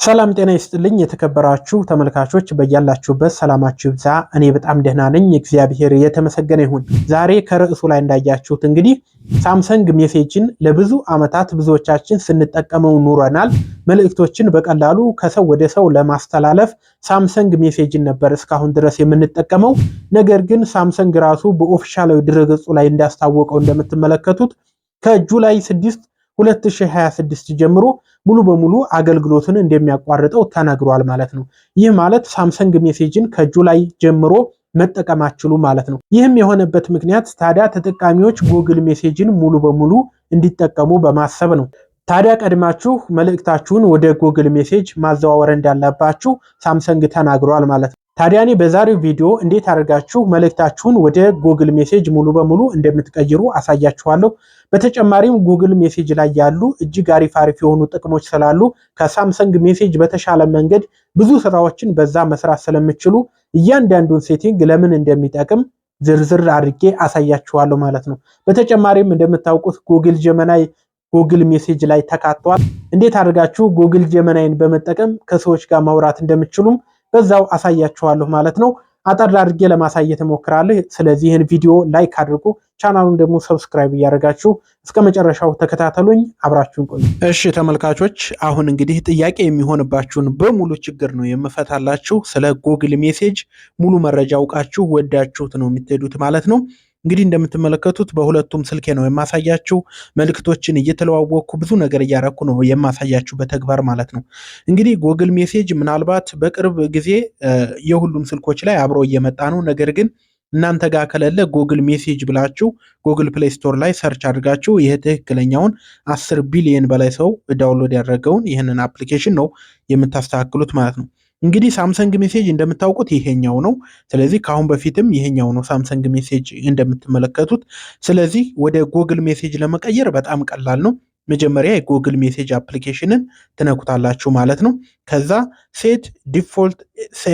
ሰላም ጤና ይስጥልኝ የተከበራችሁ ተመልካቾች በያላችሁበት ሰላማችሁ ይብዛ። እኔ በጣም ደህና ነኝ፣ እግዚአብሔር የተመሰገነ ይሁን። ዛሬ ከርዕሱ ላይ እንዳያችሁት እንግዲህ ሳምሰንግ ሜሴጅን ለብዙ ዓመታት ብዙዎቻችን ስንጠቀመው ኑረናል። መልእክቶችን በቀላሉ ከሰው ወደ ሰው ለማስተላለፍ ሳምሰንግ ሜሴጅን ነበር እስካሁን ድረስ የምንጠቀመው። ነገር ግን ሳምሰንግ ራሱ በኦፊሻላዊ ድረገጹ ላይ እንዳስታወቀው እንደምትመለከቱት ከጁላይ 6 2026 ጀምሮ ሙሉ በሙሉ አገልግሎትን እንደሚያቋርጠው ተነግሯል ማለት ነው። ይህ ማለት ሳምሰንግ ሜሴጅን ከጁላይ ጀምሮ መጠቀም አትችሉ ማለት ነው። ይህም የሆነበት ምክንያት ታዲያ ተጠቃሚዎች ጉግል ሜሴጅን ሙሉ በሙሉ እንዲጠቀሙ በማሰብ ነው። ታዲያ ቀድማችሁ መልእክታችሁን ወደ ጉግል ሜሴጅ ማዘዋወር እንዳለባችሁ ሳምሰንግ ተናግሯል ማለት ነው። ታዲያ እኔ በዛሬው ቪዲዮ እንዴት አድርጋችሁ መልእክታችሁን ወደ ጉግል ሜሴጅ ሙሉ በሙሉ እንደምትቀይሩ አሳያችኋለሁ። በተጨማሪም ጉግል ሜሴጅ ላይ ያሉ እጅግ አሪፍ የሆኑ ጥቅሞች ስላሉ ከሳምሰንግ ሜሴጅ በተሻለ መንገድ ብዙ ስራዎችን በዛ መስራት ስለምችሉ እያንዳንዱን ሴቲንግ ለምን እንደሚጠቅም ዝርዝር አድርጌ አሳያችኋለሁ ማለት ነው። በተጨማሪም እንደምታውቁት ጉግል ጀመናይ ጉግል ሜሴጅ ላይ ተካቷል። እንዴት አድርጋችሁ ጉግል ጀመናይን በመጠቀም ከሰዎች ጋር ማውራት እንደምትችሉም በዛው አሳያችኋለሁ ማለት ነው። አጠር አድርጌ ለማሳየት እሞክራለሁ። ስለዚህ ይህን ቪዲዮ ላይክ አድርጉ፣ ቻናሉን ደግሞ ሰብስክራይብ እያደረጋችሁ እስከ መጨረሻው ተከታተሉኝ፣ አብራችሁን ቆዩ። እሺ ተመልካቾች፣ አሁን እንግዲህ ጥያቄ የሚሆንባችሁን በሙሉ ችግር ነው የምፈታላችሁ። ስለ ጉግል ሜሴጅ ሙሉ መረጃ አውቃችሁ ወዳችሁት ነው የምትሄዱት ማለት ነው። እንግዲህ እንደምትመለከቱት በሁለቱም ስልኬ ነው የማሳያችሁ። መልእክቶችን እየተለዋወቅኩ ብዙ ነገር እያረኩ ነው የማሳያችሁ በተግባር ማለት ነው። እንግዲህ ጉግል ሜሴጅ ምናልባት በቅርብ ጊዜ የሁሉም ስልኮች ላይ አብሮ እየመጣ ነው። ነገር ግን እናንተ ጋር ከሌለ ጉግል ሜሴጅ ብላችሁ ጉግል ፕሌይ ስቶር ላይ ሰርች አድርጋችሁ ይህ ትክክለኛውን 10 ቢሊዮን በላይ ሰው ዳውንሎድ ያደረገውን ይህንን አፕሊኬሽን ነው የምታስተካክሉት ማለት ነው። እንግዲህ ሳምሰንግ ሜሴጅ እንደምታውቁት ይሄኛው ነው። ስለዚህ ከአሁን በፊትም ይሄኛው ነው ሳምሰንግ ሜሴጅ እንደምትመለከቱት። ስለዚህ ወደ ጉግል ሜሴጅ ለመቀየር በጣም ቀላል ነው። መጀመሪያ የጉግል ሜሴጅ አፕሊኬሽንን ትነኩታላችሁ ማለት ነው። ከዛ ሴት ዲፎልት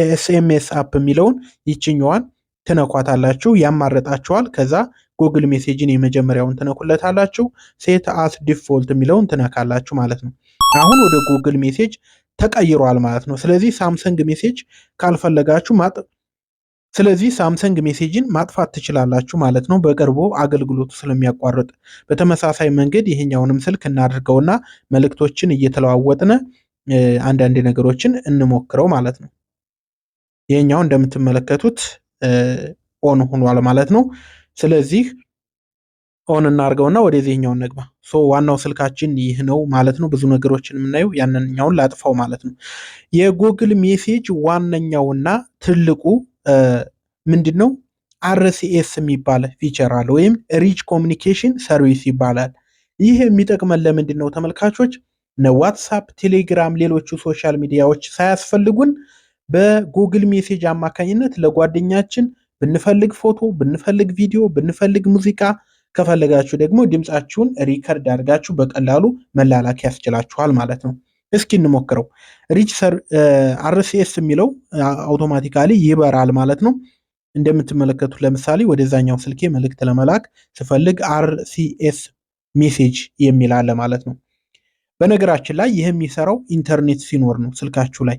ኤስኤምኤስ አፕ የሚለውን ይችኛዋን ትነኳታላችሁ፣ ያማረጣችኋል። ከዛ ጉግል ሜሴጅን የመጀመሪያውን ትነኩለታላችሁ፣ ሴት አስ ዲፎልት የሚለውን ትነካላችሁ ማለት ነው። አሁን ወደ ጉግል ሜሴጅ ተቀይሯል ማለት ነው። ስለዚህ ሳምሰንግ ሜሴጅ ካልፈለጋችሁ ሳምሰንግ ሜሴጅን ማጥፋት ትችላላችሁ ማለት ነው፣ በቅርቡ አገልግሎቱ ስለሚያቋርጥ። በተመሳሳይ መንገድ ይሄኛውንም ስልክ እናድርገውና መልእክቶችን እየተለዋወጥን አንዳንድ ነገሮችን እንሞክረው ማለት ነው። ይሄኛው እንደምትመለከቱት ኦን ሆኗል ማለት ነው። ስለዚህ ኦን እናርገውና ወደዚህኛው እንግባ። ዋናው ስልካችን ይህ ነው ማለት ነው። ብዙ ነገሮችን የምናየው ያንኛውን ላጥፋው ማለት ነው። የጉግል ሜሴጅ ዋነኛውና ትልቁ ምንድነው? አርሲኤስ የሚባል ፊቸር አለ፣ ወይም ሪች ኮሚኒኬሽን ሰርቪስ ይባላል። ይህ የሚጠቅመን ለምንድን ነው ተመልካቾች? ዋትሳፕ፣ ቴሌግራም፣ ሌሎቹ ሶሻል ሚዲያዎች ሳያስፈልጉን በጉግል ሜሴጅ አማካኝነት ለጓደኛችን ብንፈልግ ፎቶ፣ ብንፈልግ ቪዲዮ፣ ብንፈልግ ሙዚቃ፣ ከፈለጋችሁ ደግሞ ድምፃችሁን ሪከርድ አድርጋችሁ በቀላሉ መላላክ ያስችላችኋል ማለት ነው። እስኪ እንሞክረው። ሪች አርሲኤስ የሚለው አውቶማቲካሊ ይበራል ማለት ነው። እንደምትመለከቱት ለምሳሌ ወደዛኛው ስልኬ መልእክት ለመላክ ስፈልግ አርሲኤስ ሜሴጅ የሚል አለ ማለት ነው። በነገራችን ላይ ይህ የሚሰራው ኢንተርኔት ሲኖር ነው ስልካችሁ ላይ።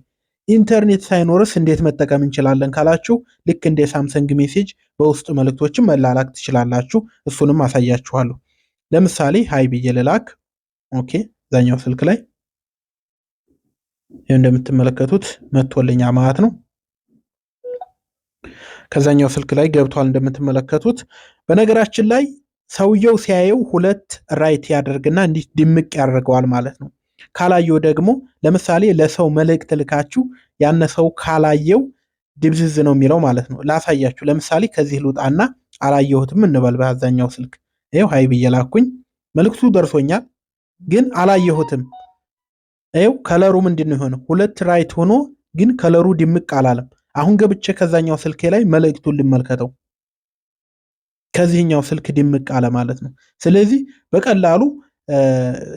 ኢንተርኔት ሳይኖርስ እንዴት መጠቀም እንችላለን ካላችሁ፣ ልክ እንደ ሳምሰንግ ሜሴጅ በውስጥ መልእክቶችን መላላክ ትችላላችሁ። እሱንም አሳያችኋለሁ። ለምሳሌ ሃይ ብዬ ልላክ። ኦኬ፣ ዛኛው ስልክ ላይ እንደምትመለከቱት መጥቶልኛ ማለት ነው። ከዛኛው ስልክ ላይ ገብቷል እንደምትመለከቱት። በነገራችን ላይ ሰውየው ሲያየው ሁለት ራይት ያደርግና እንዲህ ድምቅ ያደርገዋል ማለት ነው። ካላየው ደግሞ ለምሳሌ ለሰው መልእክት ልካችሁ ያነ ሰው ካላየው ድብዝዝ ነው የሚለው ማለት ነው። ላሳያችሁ። ለምሳሌ ከዚህ ልውጣና አላየሁትም እንበል። በአዛኛው ስልክ ይኸው ሃይ ብዬ ላኩኝ፣ መልእክቱ ደርሶኛል፣ ግን አላየሁትም። ይኸው ከለሩ ምንድን ነው የሆነው? ሁለት ራይት ሆኖ ግን ከለሩ ድምቅ አላለም። አሁን ገብቼ ከዛኛው ስልኬ ላይ መልእክቱን ልመልከተው፣ ከዚህኛው ስልክ ድምቅ አለ ማለት ነው። ስለዚህ በቀላሉ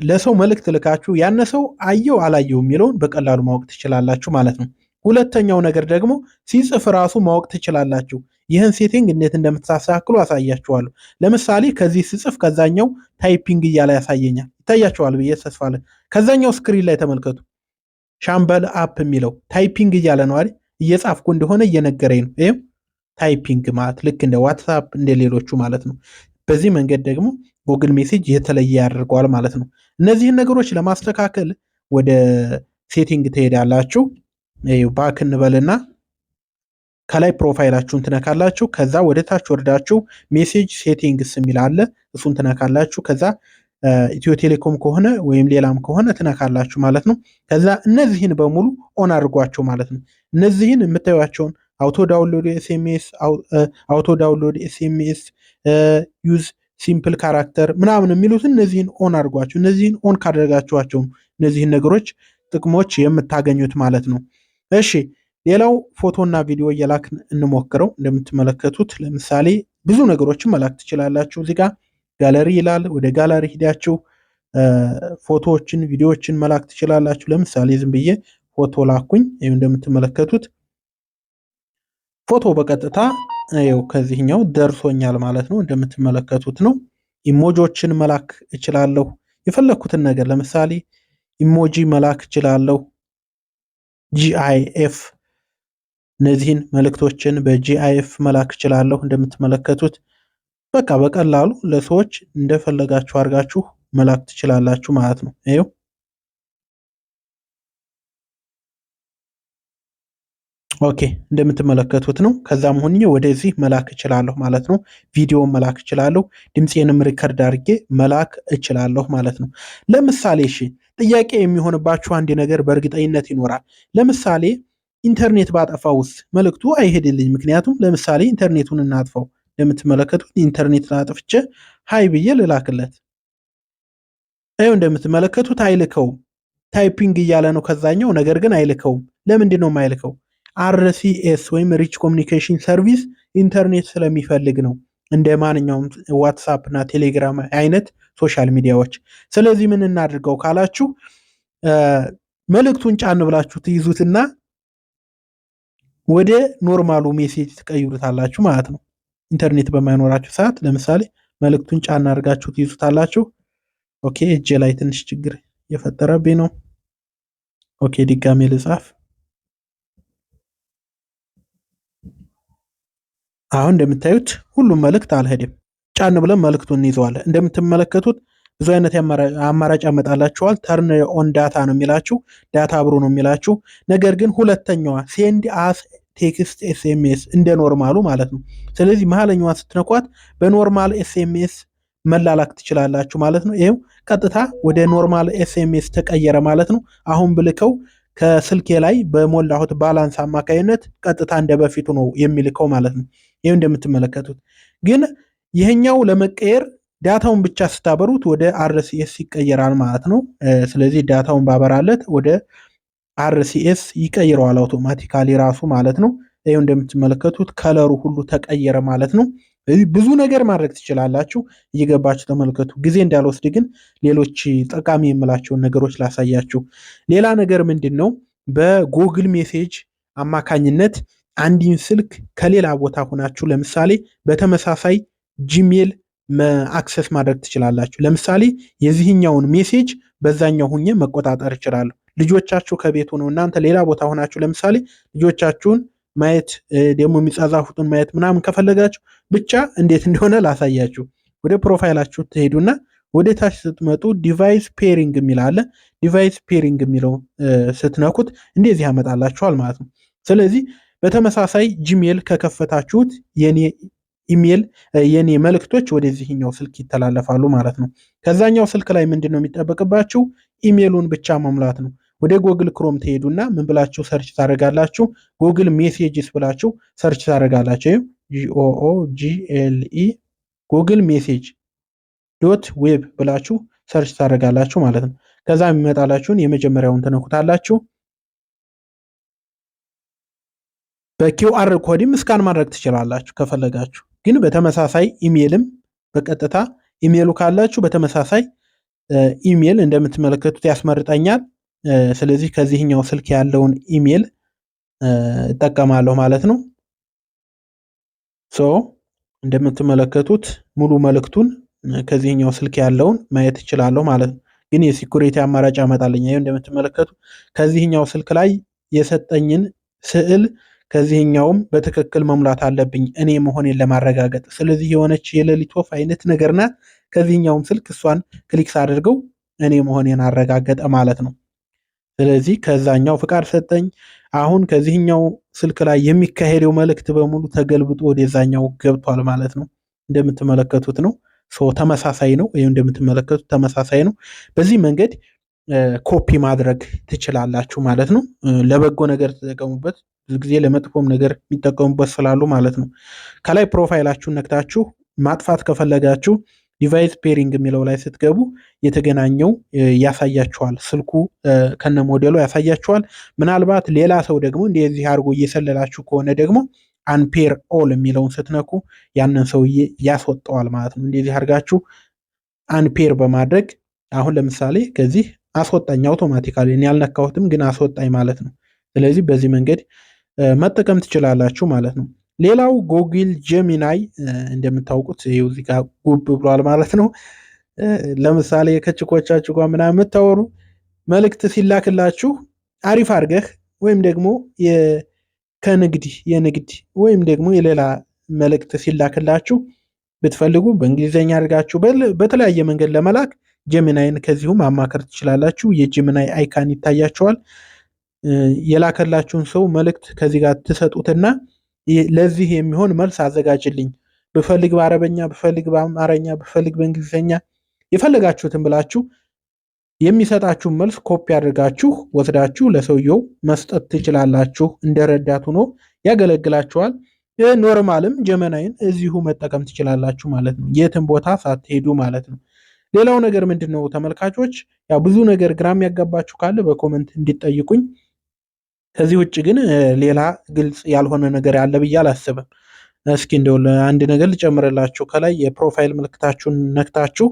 ለሰው መልእክት ልካችሁ ያነ ሰው አየው አላየው የሚለውን በቀላሉ ማወቅ ትችላላችሁ ማለት ነው። ሁለተኛው ነገር ደግሞ ሲጽፍ ራሱ ማወቅ ትችላላችሁ። ይህን ሴቲንግ እንዴት እንደምታስተካክሉ አሳያችኋለሁ። ለምሳሌ ከዚህ ስጽፍ ከዛኛው ታይፒንግ እያለ ያሳየኛል። ይታያችኋል ብዬ ተስፋ አለኝ። ከዛኛው ስክሪን ላይ ተመልከቱ። ሻምበል አፕ የሚለው ታይፒንግ እያለ ነው አይደል? እየጻፍኩ እንደሆነ እየነገረኝ ነው። ይሄው ታይፒንግ ማለት ልክ እንደ ዋትሳፕ እንደ ሌሎቹ ማለት ነው። በዚህ መንገድ ደግሞ ጉግል ሜሴጅ የተለየ ያደርገዋል ማለት ነው። እነዚህን ነገሮች ለማስተካከል ወደ ሴቲንግ ትሄዳላችሁ። ባክ እንበልና ከላይ ፕሮፋይላችሁን ትነካላችሁ። ከዛ ወደ ታች ወርዳችሁ ሜሴጅ ሴቲንግስ የሚል አለ። እሱን ትነካላችሁ። ከዛ ኢትዮ ቴሌኮም ከሆነ ወይም ሌላም ከሆነ ትነካላችሁ ማለት ነው። ከዛ እነዚህን በሙሉ ኦን አድርጓቸው ማለት ነው። እነዚህን የምታዩቸውን አውቶ ዳውንሎድ ኤስኤምኤስ፣ አውቶ ዳውንሎድ ኤስኤምኤስ፣ ዩዝ ሲምፕል ካራክተር ምናምን የሚሉትን እነዚህን ኦን አድርጓቸው። እነዚህን ኦን ካደረጋችኋቸው እነዚህን ነገሮች ጥቅሞች የምታገኙት ማለት ነው። እሺ ሌላው ፎቶና ቪዲዮ እየላክን እንሞክረው። እንደምትመለከቱት ለምሳሌ ብዙ ነገሮችን መላክ ትችላላችሁ። እዚህ ጋር ጋለሪ ይላል። ወደ ጋለሪ ሂዳችሁ ፎቶዎችን፣ ቪዲዮዎችን መላክ ትችላላችሁ። ለምሳሌ ዝም ብዬ ፎቶ ላኩኝ። ይኸው እንደምትመለከቱት ፎቶ በቀጥታ ይኸው ከዚህኛው ደርሶኛል ማለት ነው። እንደምትመለከቱት ነው። ኢሞጂዎችን መላክ እችላለሁ። የፈለኩትን ነገር ለምሳሌ ኢሞጂ መላክ እችላለሁ። ጂአይኤፍ እነዚህን መልእክቶችን በጂአይኤፍ መላክ እችላለሁ። እንደምትመለከቱት በቃ በቀላሉ ለሰዎች እንደፈለጋችሁ አድርጋችሁ መላክ ትችላላችሁ ማለት ነው። ይኸው ኦኬ እንደምትመለከቱት ነው። ከዛም ሆኜ ወደዚህ መላክ እችላለሁ ማለት ነው። ቪዲዮ መላክ እችላለሁ። ድምፄንም ሪከርድ አድርጌ መላክ እችላለሁ ማለት ነው። ለምሳሌ እሺ ጥያቄ የሚሆንባችሁ አንድ ነገር በእርግጠኝነት ይኖራል። ለምሳሌ ኢንተርኔት ባጠፋው ውስጥ መልእክቱ አይሄድልኝ። ምክንያቱም ለምሳሌ ኢንተርኔቱን እናጥፋው። እንደምትመለከቱት ኢንተርኔት አጥፍቼ ሃይ ብዬ ልላክለት። ይኸው እንደምትመለከቱት አይልከውም። ታይፒንግ እያለ ነው ከዛኛው፣ ነገር ግን አይልከውም። ለምንድን ነው የማይልከው? አርሲኤስ ወይም ሪች ኮሚኒኬሽን ሰርቪስ ኢንተርኔት ስለሚፈልግ ነው፣ እንደ ማንኛውም ዋትሳፕ እና ቴሌግራም አይነት ሶሻል ሚዲያዎች። ስለዚህ ምን እናድርገው ካላችሁ መልእክቱን ጫን ብላችሁ ትይዙትና ወደ ኖርማሉ ሜሴጅ ትቀይሩታላችሁ ማለት ነው። ኢንተርኔት በማይኖራችሁ ሰዓት ለምሳሌ መልእክቱን ጫን አድርጋችሁ ትይዙታላችሁ። ኦኬ እጄ ላይ ትንሽ ችግር የፈጠረብኝ ነው። ኦኬ ድጋሜ ልጻፍ። አሁን እንደምታዩት ሁሉም መልእክት አልሄድም። ጫን ብለን መልእክቱን እንይዘዋለን። እንደምትመለከቱት ብዙ አይነት አማራጭ ያመጣላችኋል። ተርን ኦን ዳታ ነው የሚላችሁ፣ ዳታ አብሮ ነው የሚላችሁ። ነገር ግን ሁለተኛዋ ሴንድ አስ ቴክስት ኤስኤምኤስ እንደ ኖርማሉ ማለት ነው። ስለዚህ መሀለኛዋ ስትነኳት በኖርማል ኤስኤምኤስ መላላክ ትችላላችሁ ማለት ነው። ይሄው ቀጥታ ወደ ኖርማል ኤስኤምኤስ ተቀየረ ማለት ነው። አሁን ብልከው ከስልኬ ላይ በሞላሁት ባላንስ አማካይነት ቀጥታ እንደ በፊቱ ነው የሚልከው ማለት ነው። ይሄው እንደምትመለከቱት ግን ይሄኛው ለመቀየር ዳታውን ብቻ ስታበሩት ወደ አርሲኤስ ይቀየራል ማለት ነው። ስለዚህ ዳታውን ባበራለት ወደ አርሲኤስ ይቀይረዋል አውቶማቲካሊ ራሱ ማለት ነው። ይሄው እንደምትመለከቱት ከለሩ ሁሉ ተቀየረ ማለት ነው። ብዙ ነገር ማድረግ ትችላላችሁ። እየገባችሁ ተመልከቱ። ጊዜ እንዳልወስድ ግን ሌሎች ጠቃሚ የምላቸውን ነገሮች ላሳያችሁ። ሌላ ነገር ምንድን ነው? በጉግል ሜሴጅ አማካኝነት አንድን ስልክ ከሌላ ቦታ ሆናችሁ ለምሳሌ በተመሳሳይ ጂሜል አክሰስ ማድረግ ትችላላችሁ። ለምሳሌ የዚህኛውን ሜሴጅ በዛኛው ሁኜ መቆጣጠር እችላለሁ። ልጆቻችሁ ከቤት ሆነው እናንተ ሌላ ቦታ ሆናችሁ ለምሳሌ ልጆቻችሁን ማየት ደግሞ የሚጻጻፉትን ማየት ምናምን ከፈለጋችሁ ብቻ እንዴት እንደሆነ ላሳያችሁ። ወደ ፕሮፋይላችሁ ትሄዱና ወደ ታች ስትመጡ ዲቫይስ ፔሪንግ የሚል አለ። ዲቫይስ ፔሪንግ የሚለው ስትነኩት እንደዚህ ያመጣላችኋል ማለት ነው። ስለዚህ በተመሳሳይ ጂሜል ከከፈታችሁት የኔ ኢሜል የኔ መልእክቶች ወደዚህኛው ስልክ ይተላለፋሉ ማለት ነው። ከዛኛው ስልክ ላይ ምንድን ነው የሚጠበቅባችሁ? ኢሜሉን ብቻ መሙላት ነው። ወደ ጎግል ክሮም ትሄዱና ምን ብላችሁ ሰርች ታደርጋላችሁ? ጎግል ሜሴጅስ ብላችሁ ሰርች ታደርጋላችሁ። GOOGLE ጎግል ሜሴጅ ዶት ዌብ ብላችሁ ሰርች ታደርጋላችሁ ማለት ነው። ከዛ የሚመጣላችሁን የመጀመሪያውን ትነኩታላችሁ። በኪውአር ኮድም ስካን ማድረግ ትችላላችሁ ከፈለጋችሁ። ግን በተመሳሳይ ኢሜልም በቀጥታ ኢሜሉ ካላችሁ በተመሳሳይ ኢሜል እንደምትመለከቱት ያስመርጠኛል። ስለዚህ ከዚህኛው ስልክ ያለውን ኢሜል እጠቀማለሁ ማለት ነው። እንደምትመለከቱት ሙሉ መልእክቱን ከዚህኛው ስልክ ያለውን ማየት እችላለሁ ማለት ነው። ግን የሲኩሪቲ አማራጭ ያመጣልኝ። ይሄው እንደምትመለከቱ ከዚህኛው ስልክ ላይ የሰጠኝን ስዕል ከዚህኛውም በትክክል መሙላት አለብኝ እኔ መሆኔን ለማረጋገጥ። ስለዚህ የሆነች የሌሊት ወፍ አይነት ነገር ናት። ከዚህኛውም ስልክ እሷን ክሊክስ አድርገው እኔ መሆኔን አረጋገጠ ማለት ነው። ስለዚህ ከዛኛው ፍቃድ ሰጠኝ። አሁን ከዚህኛው ስልክ ላይ የሚካሄደው መልእክት በሙሉ ተገልብጦ ወደዛኛው ገብቷል ማለት ነው። እንደምትመለከቱት ነው። ተመሳሳይ ነው። ይሄው እንደምትመለከቱት ተመሳሳይ ነው። በዚህ መንገድ ኮፒ ማድረግ ትችላላችሁ ማለት ነው። ለበጎ ነገር ተጠቀሙበት። ብዙ ጊዜ ለመጥፎም ነገር የሚጠቀሙበት ስላሉ ማለት ነው። ከላይ ፕሮፋይላችሁን ነክታችሁ ማጥፋት ከፈለጋችሁ ዲቫይስ ፔሪንግ የሚለው ላይ ስትገቡ የተገናኘው ያሳያችኋል። ስልኩ ከነ ሞዴሉ ያሳያችኋል። ምናልባት ሌላ ሰው ደግሞ እንደዚህ አድርጎ እየሰለላችሁ ከሆነ ደግሞ አንፔር ኦል የሚለውን ስትነኩ ያንን ሰውዬ ያስወጣዋል ማለት ነው። እንደዚህ አድርጋችሁ አንፔር በማድረግ አሁን ለምሳሌ ከዚህ አስወጣኝ አውቶማቲካሊ፣ እኔ ያልነካሁትም ግን አስወጣኝ ማለት ነው። ስለዚህ በዚህ መንገድ መጠቀም ትችላላችሁ ማለት ነው። ሌላው ጎግል ጀሚናይ እንደምታውቁት ይኸው እዚህ ጋር ጉብ ብሏል ማለት ነው። ለምሳሌ ከችኮቻችሁ ጋር ምናምን የምታወሩ መልእክት ሲላክላችሁ አሪፍ አድርገህ ወይም ደግሞ የንግድ ወይም ደግሞ የሌላ መልእክት ሲላክላችሁ ብትፈልጉ በእንግሊዝኛ አድርጋችሁ በተለያየ መንገድ ለመላክ ጀሚናይን ከዚሁ ማማከር ትችላላችሁ። የጀሚናይ አይካን ይታያቸዋል። የላከላችሁን ሰው መልእክት ከዚህ ጋር ትሰጡትና ለዚህ የሚሆን መልስ አዘጋጅልኝ፣ ብፈልግ በአረበኛ፣ ብፈልግ በአማርኛ፣ ብፈልግ በእንግሊዝኛ የፈለጋችሁትን ብላችሁ የሚሰጣችሁን መልስ ኮፒ አድርጋችሁ ወስዳችሁ ለሰውየው መስጠት ትችላላችሁ። እንደረዳት ሆኖ ያገለግላችኋል። ኖርማልም ጀሚናይን እዚሁ መጠቀም ትችላላችሁ ማለት ነው፣ የትም ቦታ ሳትሄዱ ማለት ነው። ሌላው ነገር ምንድን ነው ተመልካቾች፣ ያው ብዙ ነገር ግራም ያጋባችሁ ካለ በኮመንት እንዲጠይቁኝ። ከዚህ ውጭ ግን ሌላ ግልጽ ያልሆነ ነገር ያለ ብዬ አላስብም። እስኪ እንደው አንድ ነገር ልጨምርላችሁ። ከላይ የፕሮፋይል ምልክታችሁን ነክታችሁ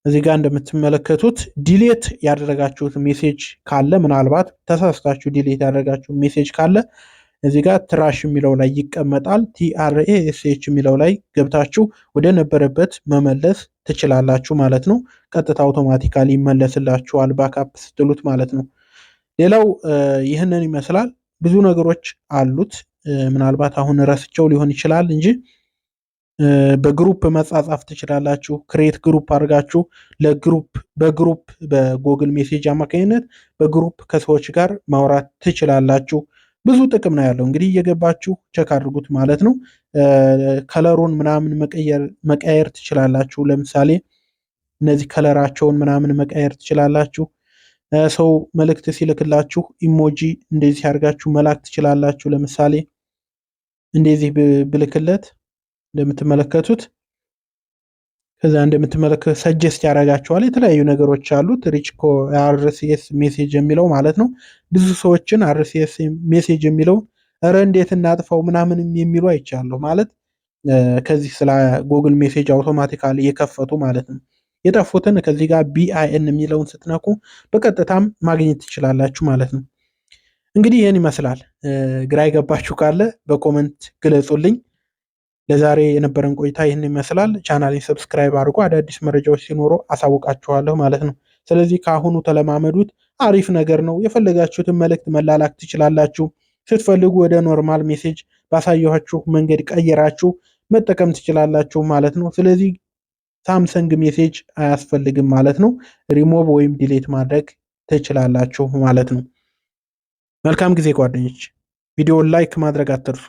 እዚህ ጋር እንደምትመለከቱት ዲሌት ያደረጋችሁት ሜሴጅ ካለ፣ ምናልባት ተሳስታችሁ ዲሌት ያደረጋችሁት ሜሴጅ ካለ እዚህ ጋር ትራሽ የሚለው ላይ ይቀመጣል። TRASH የሚለው ላይ ገብታችሁ ወደ ነበረበት መመለስ ትችላላችሁ ማለት ነው። ቀጥታ አውቶማቲካሊ ይመለስላችኋል ባካፕ ስትሉት ማለት ነው። ሌላው ይህንን ይመስላል። ብዙ ነገሮች አሉት። ምናልባት አሁን ረስቸው ሊሆን ይችላል እንጂ በግሩፕ መጻጻፍ ትችላላችሁ። ክሬት ግሩፕ አድርጋችሁ በግሩፕ በጎግል ሜሴጅ አማካኝነት በግሩፕ ከሰዎች ጋር ማውራት ትችላላችሁ። ብዙ ጥቅም ነው ያለው። እንግዲህ እየገባችሁ ቸክ አድርጉት ማለት ነው። ከለሩን ምናምን መቀየር ትችላላችሁ። ለምሳሌ እነዚህ ከለራቸውን ምናምን መቀየር ትችላላችሁ። ሰው መልእክት ሲልክላችሁ ኢሞጂ እንደዚህ አድርጋችሁ መላክ ትችላላችሁ። ለምሳሌ እንደዚህ ብልክለት እንደምትመለከቱት ከዛ እንደምትመለከቱ ሰጀስት ያደርጋችኋል። የተለያዩ ነገሮች አሉት። ሪችኮ RCS ሜሴጅ የሚለው ማለት ነው። ብዙ ሰዎችን RCS ሜሴጅ የሚለው እረ እንዴት እናጥፋው ምናምን የሚሉ አይቻለሁ። ማለት ከዚህ ስለ ጉግል ሜሴጅ አውቶማቲካሊ የከፈቱ ማለት ነው። የጠፉትን ከዚህ ጋር BIN የሚለውን ስትነኩ በቀጥታም ማግኘት ትችላላችሁ ማለት ነው። እንግዲህ ይህን ይመስላል። ግራ የገባችሁ ካለ በኮመንት ግለጹልኝ። ለዛሬ የነበረን ቆይታ ይህን ይመስላል። ቻናሌን ሰብስክራይብ አድርጎ አዳዲስ መረጃዎች ሲኖሩ አሳውቃችኋለሁ ማለት ነው። ስለዚህ ከአሁኑ ተለማመዱት። አሪፍ ነገር ነው። የፈለጋችሁትን መልእክት መላላክ ትችላላችሁ። ስትፈልጉ ወደ ኖርማል ሜሴጅ ባሳየኋችሁ መንገድ ቀየራችሁ መጠቀም ትችላላችሁ ማለት ነው። ስለዚህ ሳምሰንግ ሜሴጅ አያስፈልግም ማለት ነው። ሪሞቭ ወይም ዲሌት ማድረግ ትችላላችሁ ማለት ነው። መልካም ጊዜ ጓደኞች። ቪዲዮውን ላይክ ማድረግ አትርሱ።